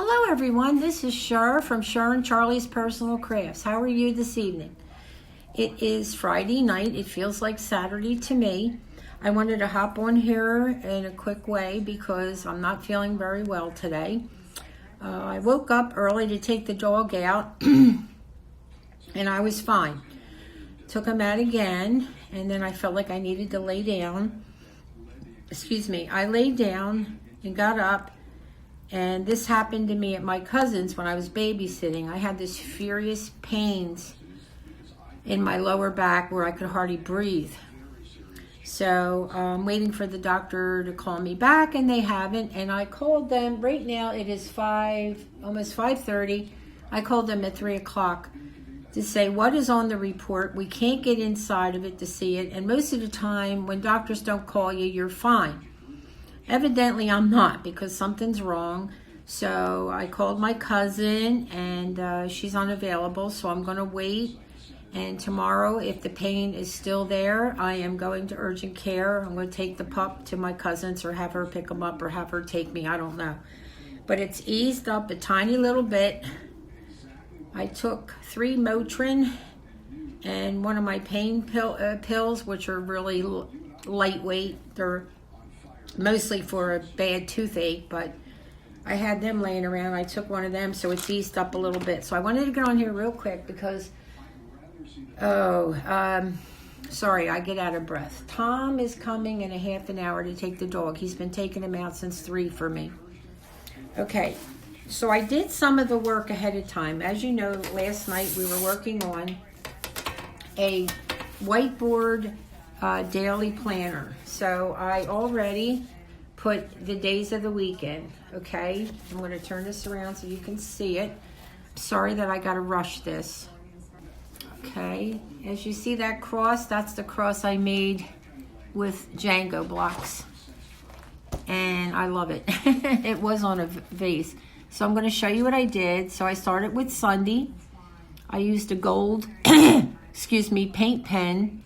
Hello everyone, this is Cher from CHER&CHARLIES Personal Crafts. How are you this evening? It is Friday night. It feels like Saturday to me. I wanted to hop on here in a quick way because I'm not feeling very well today. I woke up early to take the dog out and I was fine. Took him out again and then I felt like I needed to lay down. I laid down and got up. And this happened to me at my cousin's when I was babysitting. I had this furious pains in my lower back where I could hardly breathe. So I'm waiting for the doctor to call me back, and they haven't. And I called them. Right now it is almost 5:30. I called them at 3 o'clock to say what is on the report. We can't get inside of it to see it. And most of the time when doctors don't call you, you're fine. Evidently, I'm not because something's wrong. So I called my cousin and she's unavailable. So I'm going to wait. And tomorrow, if the pain is still there, I am going to urgent care. I'm going to take the pup to my cousin's or have her pick him up or have her take me. I don't know. But it's eased up a tiny little bit. I took 3 Motrin and one of my pain pills, which are really lightweight. They're mostly for a bad toothache, but I had them laying around. I took one of them, so it's eased up a little bit. So I wanted to get on here real quick because, sorry, I get out of breath. Tom is coming in a half an hour to take the dog. He's been taking him out since 3 for me. Okay, so I did some of the work ahead of time. As you know, last night we were working on a whiteboard daily planner. So I already put the days of the weekend, okay? I'm going to turn this around so you can see it. Sorry that I got to rush this. Okay, as you see that cross, that's the cross I made with Django blocks. And I love it. It was on a vase. So I'm going to show you what I did. So I started with Sunday. I used a gold, paint pen.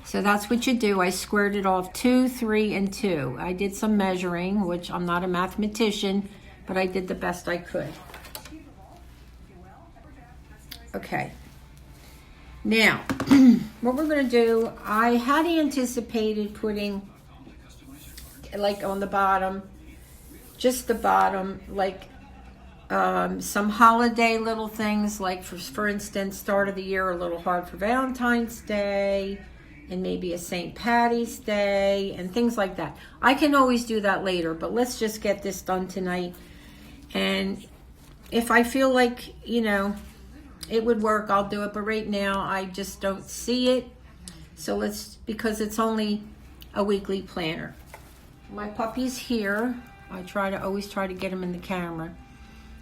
So that's what you do. I squared it off 2, 3, and 2. I did some measuring, which I'm not a mathematician, but I did the best I could. Okay. Now, what we're going to do, I had anticipated putting, like on the bottom, just the bottom, like some holiday little things, like for instance, start of the year, a little hard for Valentine's Day, and maybe a St. Patty's Day, and things like that. I can always do that later, but let's just get this done tonight. And if I feel like, it would work, I'll do it. But right now, I just don't see it. So because it's only a weekly planner. My puppy's here. I always try to get him in the camera.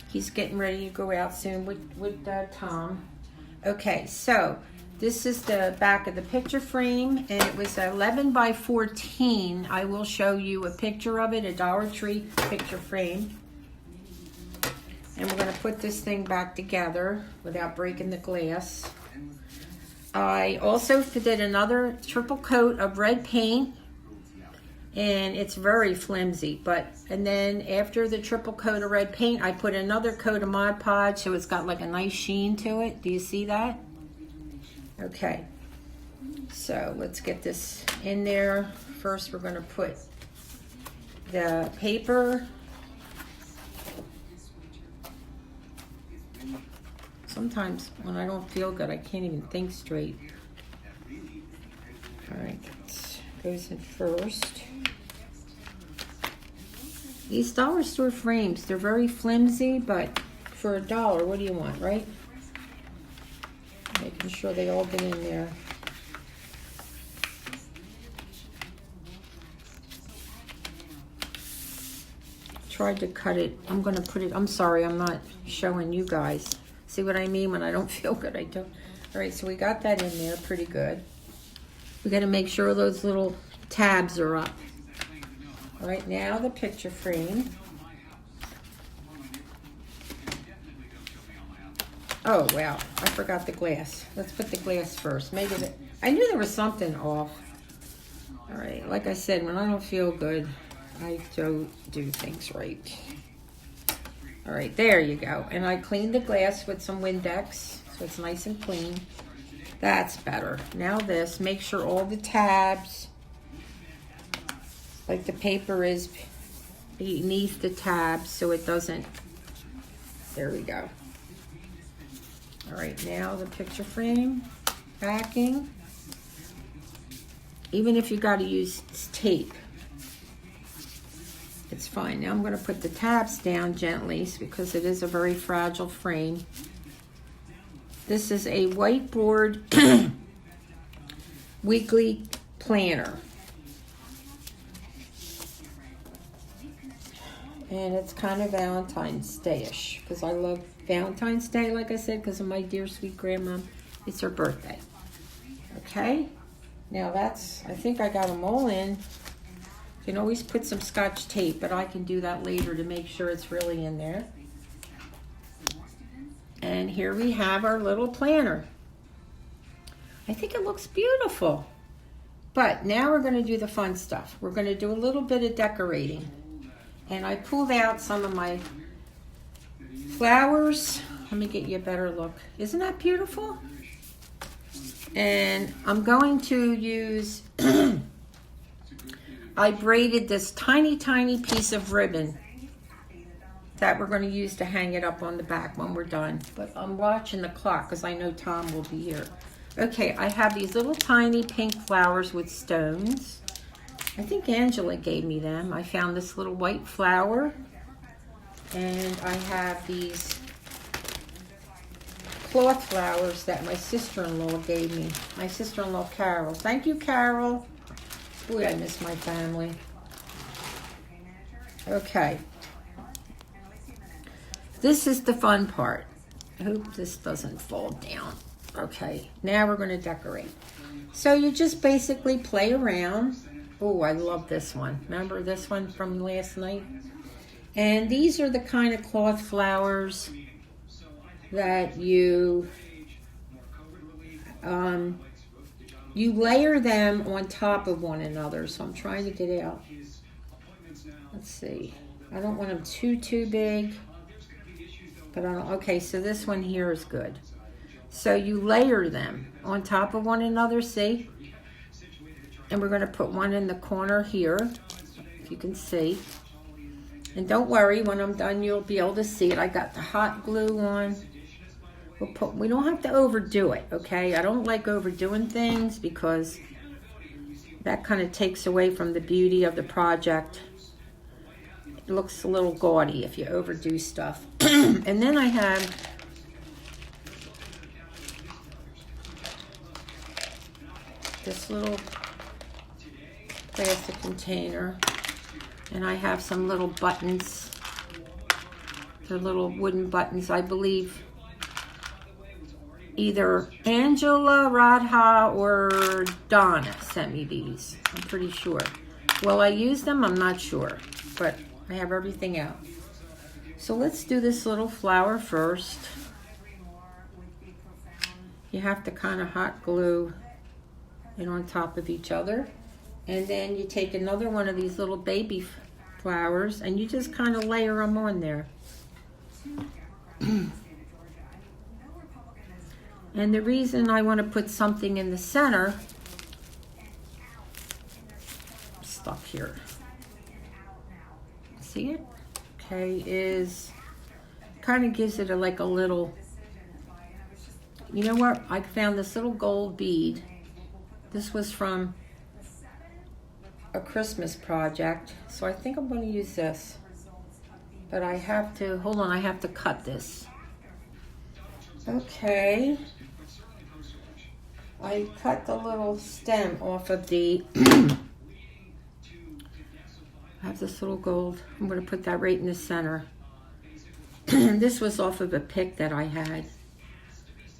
He's getting ready to go out soon with Tom. Okay, so this is the back of the picture frame, and it was 11 by 14. I will show you a picture of it, a Dollar Tree picture frame. And we're going to put this thing back together without breaking the glass. I also did another triple coat of red paint, and it's very flimsy. And then after the triple coat of red paint, I put another coat of Mod Podge, so it's got like a nice sheen to it. Do you see that? Okay, so let's get this in there. First, we're going to put the paper. Sometimes when I don't feel good, I can't even think straight. All right, that goes in first. These dollar store frames, they're very flimsy, but for $1, what do you want, right? Making sure they all get in there. Tried to cut it. I'm going to put it, I'm sorry, I'm not showing you guys. See what I mean? When I don't feel good, I don't. All right, so we got that in there pretty good. We got to make sure those little tabs are up. All right, now the picture frame. Oh, wow, I forgot the glass. Let's put the glass first. I knew there was something off. All right, like I said, when I don't feel good, I don't do things right. All right, there you go. And I cleaned the glass with some Windex, so it's nice and clean. That's better. Now this, make sure all the tabs, like the paper is beneath the tabs so it doesn't, there we go. All right, now the picture frame, backing. Even if you got to use tape, it's fine. Now I'm going to put the tabs down gently because it is a very fragile frame. This is a whiteboard weekly planner. And it's kind of Valentine's Day-ish because I love Valentine's Day, like I said, because of my dear sweet grandma. It's her birthday. Okay? Now that's, I think I got them all in. You can always put some Scotch tape, but I can do that later to make sure it's really in there. And here we have our little planner. I think it looks beautiful. But now we're going to do the fun stuff. We're going to do a little bit of decorating. And I pulled out some of my flowers. Let me get you a better look. Isn't that beautiful? And I'm going to use, I braided this tiny, tiny piece of ribbon that we're going to use to hang it up on the back when we're done. But I'm watching the clock because I know Tom will be here. Okay, I have these little tiny pink flowers with stones. I think Angela gave me them. I found this little white flower. And I have these cloth flowers that my sister-in-law gave me. My sister-in-law, Carol. Thank you, Carol. Boy, I miss my family. Okay. This is the fun part. I hope this doesn't fall down. Okay, now we're going to decorate. So you just basically play around. Oh, I love this one. Remember this one from last night? And these are the kind of cloth flowers that you layer them on top of one another. So I'm trying to get out. Let's see. I don't want them too big. But I don't, okay, so this one here is good. So you layer them on top of one another, see? And we're going to put one in the corner here, if you can see. And don't worry, when I'm done, you'll be able to see it. I got the hot glue on. We don't have to overdo it, okay? I don't like overdoing things because that kind of takes away from the beauty of the project. It looks a little gaudy if you overdo stuff. And then I have this little plastic container, and I have some little buttons. They're little wooden buttons, I believe. Either Angela, Radha, or Donna sent me these. I'm pretty sure. Will I use them? I'm not sure, but I have everything out. So let's do this little flower first. You have to kind of hot glue it on top of each other. And then you take another one of these little baby flowers and you just kind of layer them on there. And the reason I want to put something in the center, stuck here, see it? Okay, is kind of gives it like a little, you know what? I found this little gold bead. This was from a Christmas project, so I think I'm going to use this. But I have to, hold on, I have to cut this. Okay. I cut the little stem off of the, I have this little gold. I'm going to put that right in the center. This was off of a pick that I had.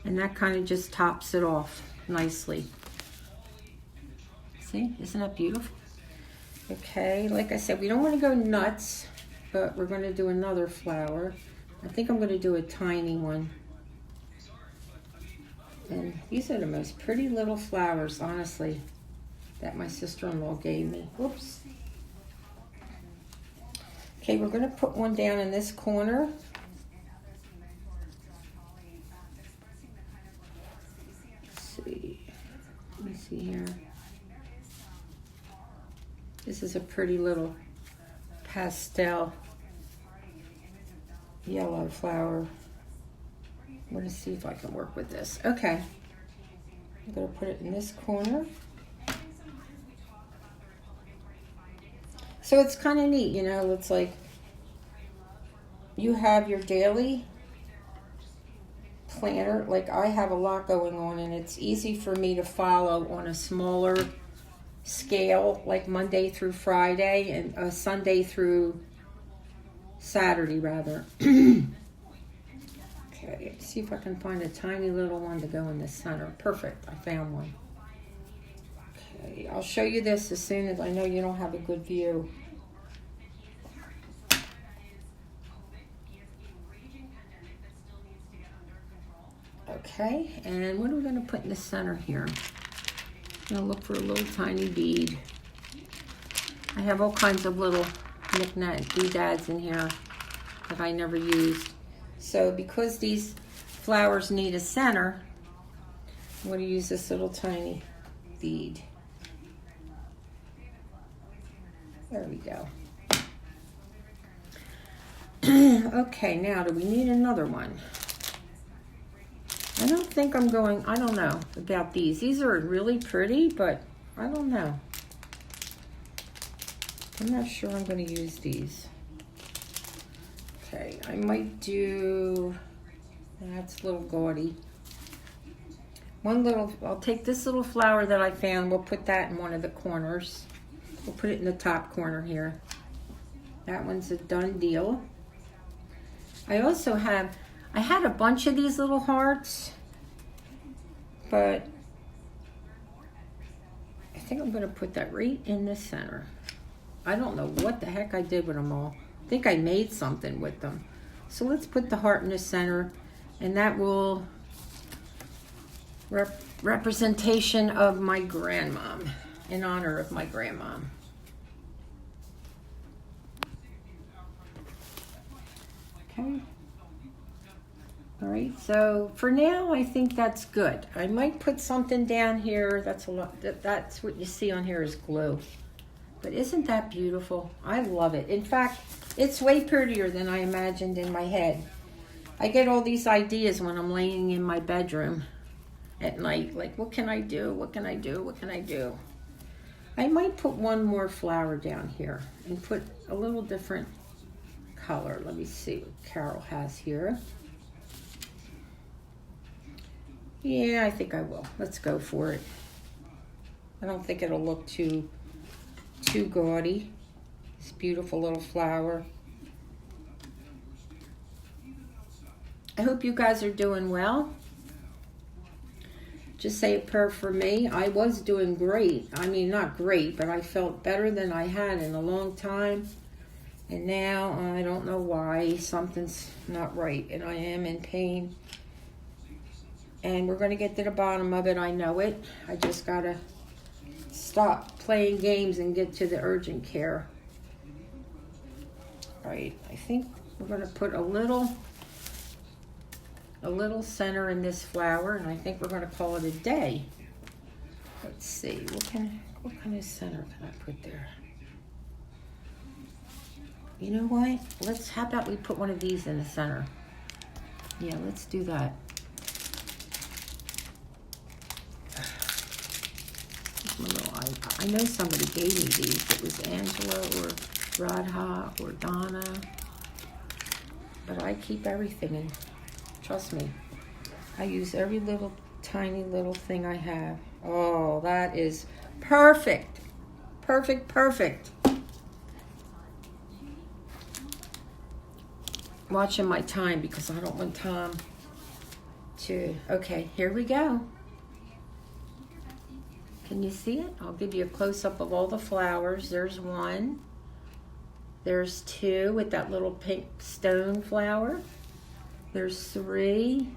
And that kind of just tops it off nicely. See, isn't that beautiful? Okay, like I said, we don't want to go nuts, but we're going to do another flower. I think I'm going to do a tiny one. And these are the most pretty little flowers, honestly, that my sister-in-law gave me. Whoops. Okay, we're going to put one down in this corner. Let's see. Let me see here. This is a pretty little pastel yellow flower. I'm going to see if I can work with this. Okay. I'm going to put it in this corner. So it's kind of neat, you know, it's like you have your daily planner. Like I have a lot going on, and it's easy for me to follow on a smaller scale, like Monday through Friday and Sunday through Saturday rather. Okay, let's see if I can find a tiny little one to go in the center. Perfect, I found one. Okay, I'll show you this as soon as I know you don't have a good view. Okay, and what are we going to put in the center here? I'm going to look for a little tiny bead. I have all kinds of little knick-knack doodads in here that I never used. So because these flowers need a center, I'm going to use this little tiny bead. There we go. Okay, now do we need another one? I don't think I don't know about these. These are really pretty, but I don't know. I'm not sure I'm going to use these. Okay, I might do, that's a little gaudy. I'll take this little flower that I found. We'll put that in one of the corners. We'll put it in the top corner here. That one's a done deal. I had a bunch of these little hearts, but I think I'm going to put that right in the center. I don't know what the heck I did with them all. I think I made something with them. So let's put the heart in the center, and that will representation of my grandmom, in honor of my grandmom. Okay. All right, so for now, I think that's good. I might put something down here. That's a lot. That's what you see on here is glue. But isn't that beautiful? I love it. In fact, it's way prettier than I imagined in my head. I get all these ideas when I'm laying in my bedroom at night. Like, what can I do? What can I do? What can I do? I might put one more flower down here and put a little different color. Let me see what Carol has here. Yeah, I think I will. Let's go for it. I don't think it'll look too gaudy. This beautiful little flower. I hope you guys are doing well. Just say a prayer for me. I was doing great. I mean, not great, but I felt better than I had in a long time. And now I don't know why. Something's not right, and I am in pain. And we're going to get to the bottom of it. I know it. I just got to stop playing games and get to the urgent care. All right. I think we're going to put a little center in this flower, and I think we're going to call it a day. Let's see. What kind of center can I put there? You know what? How about we put one of these in the center? Yeah, let's do that. I know somebody gave me these. It was Angela or Radha or Donna. But I keep everything, and trust me, I use every little tiny little thing I have. Oh, that is perfect. Perfect, perfect. Watching my time because I don't want Tom to... Okay, here we go. Can you see it? I'll give you a close-up of all the flowers. There's one. There's two with that little pink stone flower. There's three.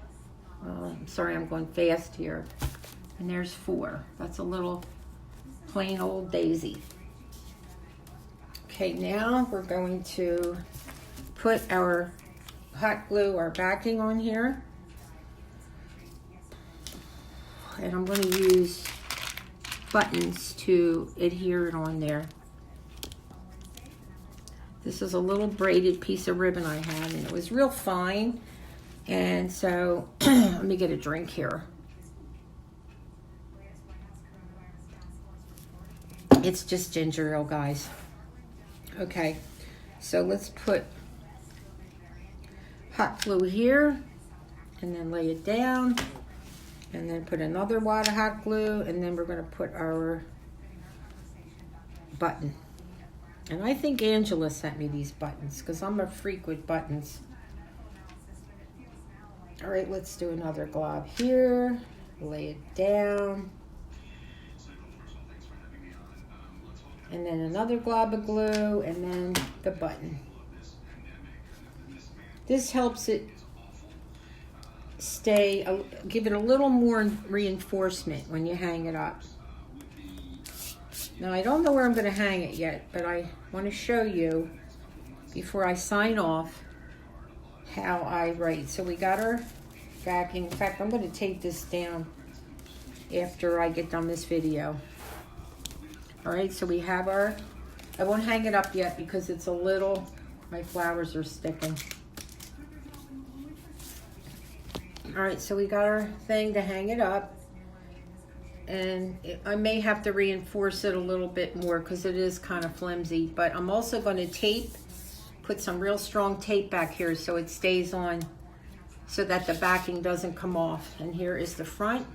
I'm sorry, I'm going fast here. And there's four. That's a little plain old daisy. Okay, now we're going to put our hot glue, our backing on here. And I'm going to use buttons to adhere it on there. This is a little braided piece of ribbon I had, and it was real fine. And so, let me get a drink here. It's just ginger ale, guys. Okay, so let's put hot glue here, and then lay it down, and then put another wad of hot glue, and then we're going to put our button. And I think Angela sent me these buttons because I'm a freak with buttons. All right, let's do another glob here, lay it down, and then another glob of glue, and then the button. This helps it stay, give it a little more reinforcement when you hang it up. Now I don't know where I'm going to hang it yet, but I want to show you before I sign off how I write. So we got our backing. In fact, I'm going to take this down after I get done this video. All right, so we have our, I won't hang it up yet because it's a little, my flowers are sticking. All right, so we got our thing to hang it up, and I may have to reinforce it a little bit more because it is kind of flimsy, but I'm also going to tape, put some real strong tape back here so it stays on, so that the backing doesn't come off. And here is the front,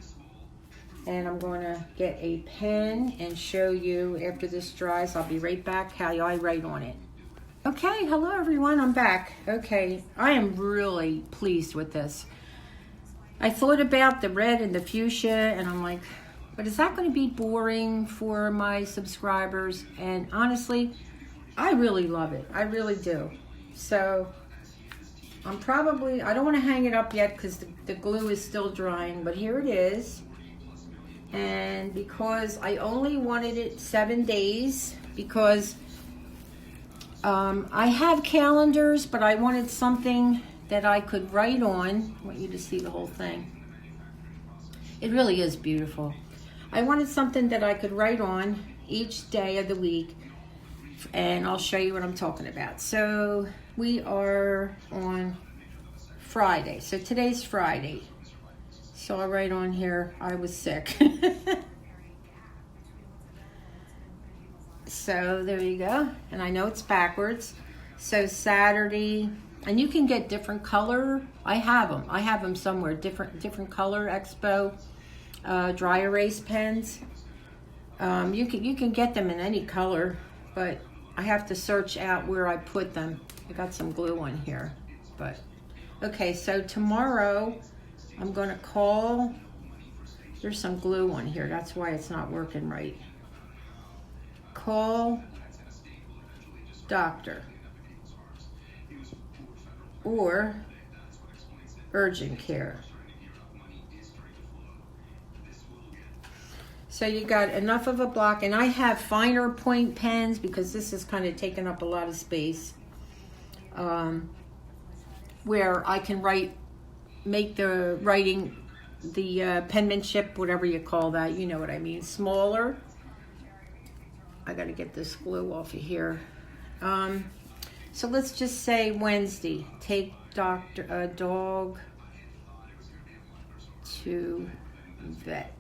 and I'm going to get a pen and show you after this dries. I'll be right back how I write on it. Okay, hello everyone, I'm back. Okay, I am really pleased with this. I thought about the red and the fuchsia, and I'm like, but is that going to be boring for my subscribers? And honestly, I really love it. I really do. So I'm probably, I don't want to hang it up yet because the glue is still drying, but here it is. And because I only wanted it 7 days, because I have calendars, but I wanted something that I could write on. I want you to see the whole thing. It really is beautiful. I wanted something that I could write on each day of the week, and I'll show you what I'm talking about. So we are on Friday. So today's Friday. So I'll write on here, I was sick. So there you go. And I know it's backwards. So Saturday, and you can get different color. I have them somewhere. Different color Expo dry erase pens. You can get them in any color, but I have to search out where I put them. I got some glue on here, but okay. So tomorrow I'm going to call. There's some glue on here. That's why it's not working right. Call doctor. Or urgent care. So you got enough of a block, and I have finer point pens because this is kind of taking up a lot of space, where I can make the writing, the penmanship, whatever you call that, you know what I mean, smaller. I got to get this glue off of here. So let's just say Wednesday, take dog to vet.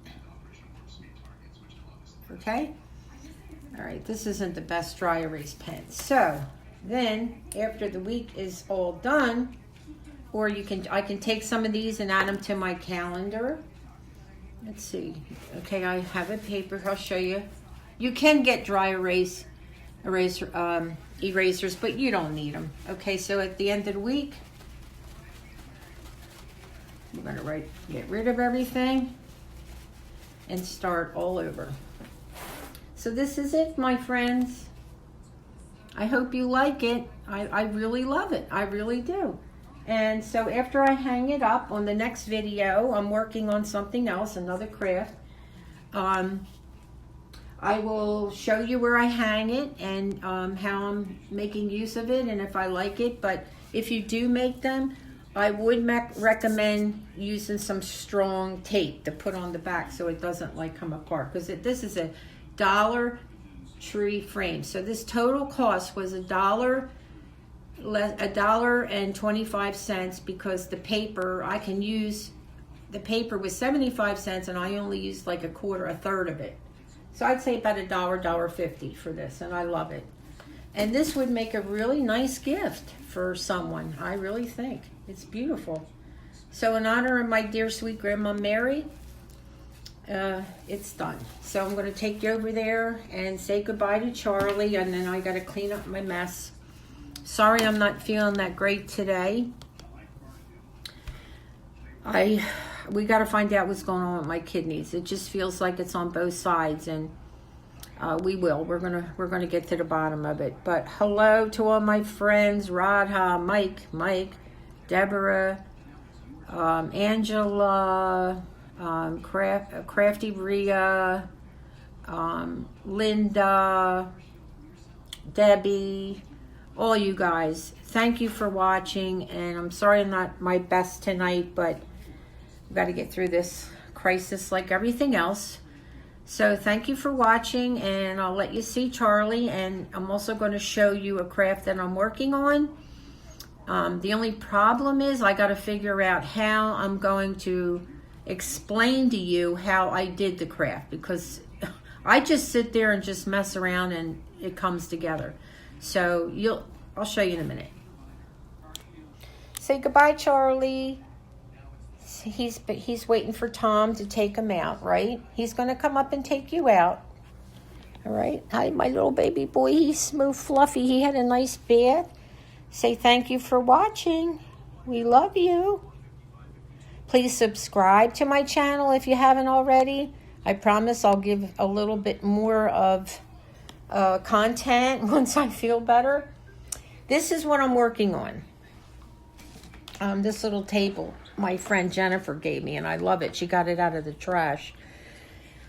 Okay? All right, this isn't the best dry erase pen. So then after the week is all done, or I can take some of these and add them to my calendar. Let's see. Okay, I have a paper. I'll show you. You can get dry erasers, but you don't need them. Okay, so at the end of the week, we're going to get rid of everything and start all over. So this is it, my friends. I hope you like it. I really love it. I really do. And so after I hang it up on the next video, I'm working on something else, another craft. I will show you where I hang it and how I'm making use of it and if I like it. But if you do make them, I would recommend using some strong tape to put on the back so it doesn't like come apart, because this is a Dollar Tree frame. So this total cost was $1.25, because the paper, I can use, the paper was 75 cents and I only used like a third of it. So I'd say about $1.50 for this, and I love it. And this would make a really nice gift for someone, I really think. It's beautiful. So in honor of my dear sweet Grandma Mary, it's done. So I'm going to take you over there and say goodbye to Charlie, and then I got to clean up my mess. Sorry I'm not feeling that great today. We got to find out what's going on with my kidneys. It just feels like it's on both sides, and we will. We're gonna get to the bottom of it. But hello to all my friends: Radha, Mike, Deborah, Angela, Crafty Bria, Linda, Debbie, all you guys. Thank you for watching, and I'm sorry I'm not my best tonight, but we've got to get through this crisis like everything else. So thank you for watching, and I'll let you see Charlie, and I'm also going to show you a craft that I'm working on. The only problem is I got to figure out how I'm going to explain to you how I did the craft, because I just sit there and just mess around and it comes together. So I'll show you in a minute. Say goodbye, Charlie. He's waiting for Tom to take him out, right? He's going to come up and take you out. All right. Hi, my little baby boy. He's smooth, fluffy. He had a nice bath. Say thank you for watching. We love you. Please subscribe to my channel if you haven't already. I promise I'll give a little bit more of content once I feel better. This is what I'm working on. This little table my friend Jennifer gave me, and I love it. She got it out of the trash.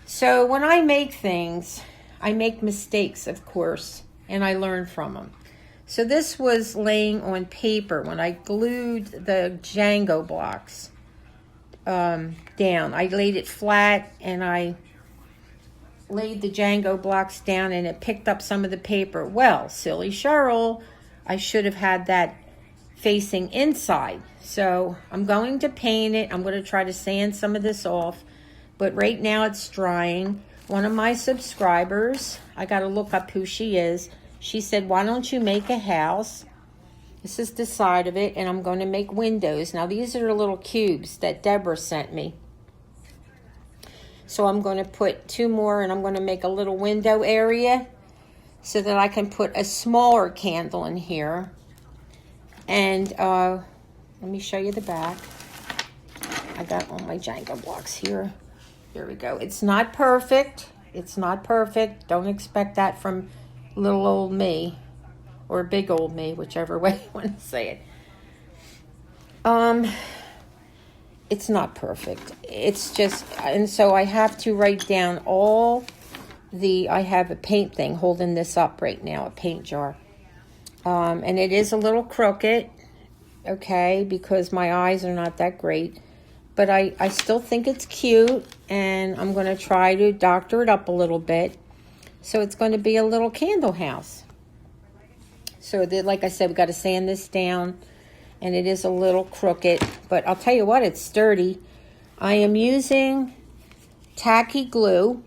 So when I make things, I make mistakes, of course, and I learn from them. So this was laying on paper when I glued the Django blocks down. I laid it flat, and I laid the Django blocks down, and it picked up some of the paper. Well, silly Cheryl, I should have had that facing inside. So I'm going to paint it. I'm going to try to sand some of this off, but right now it's drying. One of my subscribers, I got to look up who she is. She said, why don't you make a house? This is the side of it, and I'm going to make windows. Now these are the little cubes that Deborah sent me. So I'm going to put 2 more, and I'm going to make a little window area so that I can put a smaller candle in here. And let me show you the back. I got all my Django blocks here. Here we go. It's not perfect. It's not perfect. Don't expect that from little old me or big old me, whichever way you want to say it. It's not perfect. It's just, and so I have to write down all I have a paint thing holding this up right now, a paint jar. And it is a little crooked, okay, because my eyes are not that great. But I still think it's cute, and I'm going to try to doctor it up a little bit. So it's going to be a little candle house. So like I said, we got to sand this down, and it is a little crooked. But I'll tell you what, it's sturdy. I am using tacky glue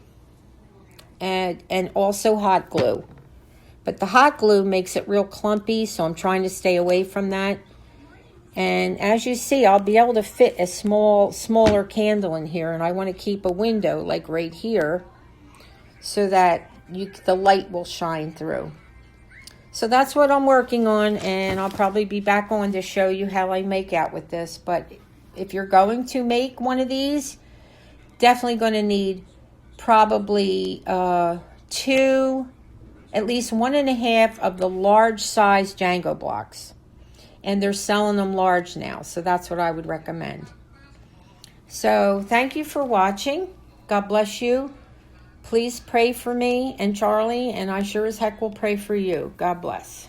and also hot glue. But the hot glue makes it real clumpy, so I'm trying to stay away from that. And as you see, I'll be able to fit a smaller candle in here, and I want to keep a window like right here so that the light will shine through. So that's what I'm working on, and I'll probably be back on to show you how I make out with this. But if you're going to make one of these, definitely going to need probably 2, at least 1.5 of the large size Django blocks. And they're selling them large now, so that's what I would recommend. So thank you for watching. God bless you. Please pray for me and Charlie, and I sure as heck will pray for you. God bless.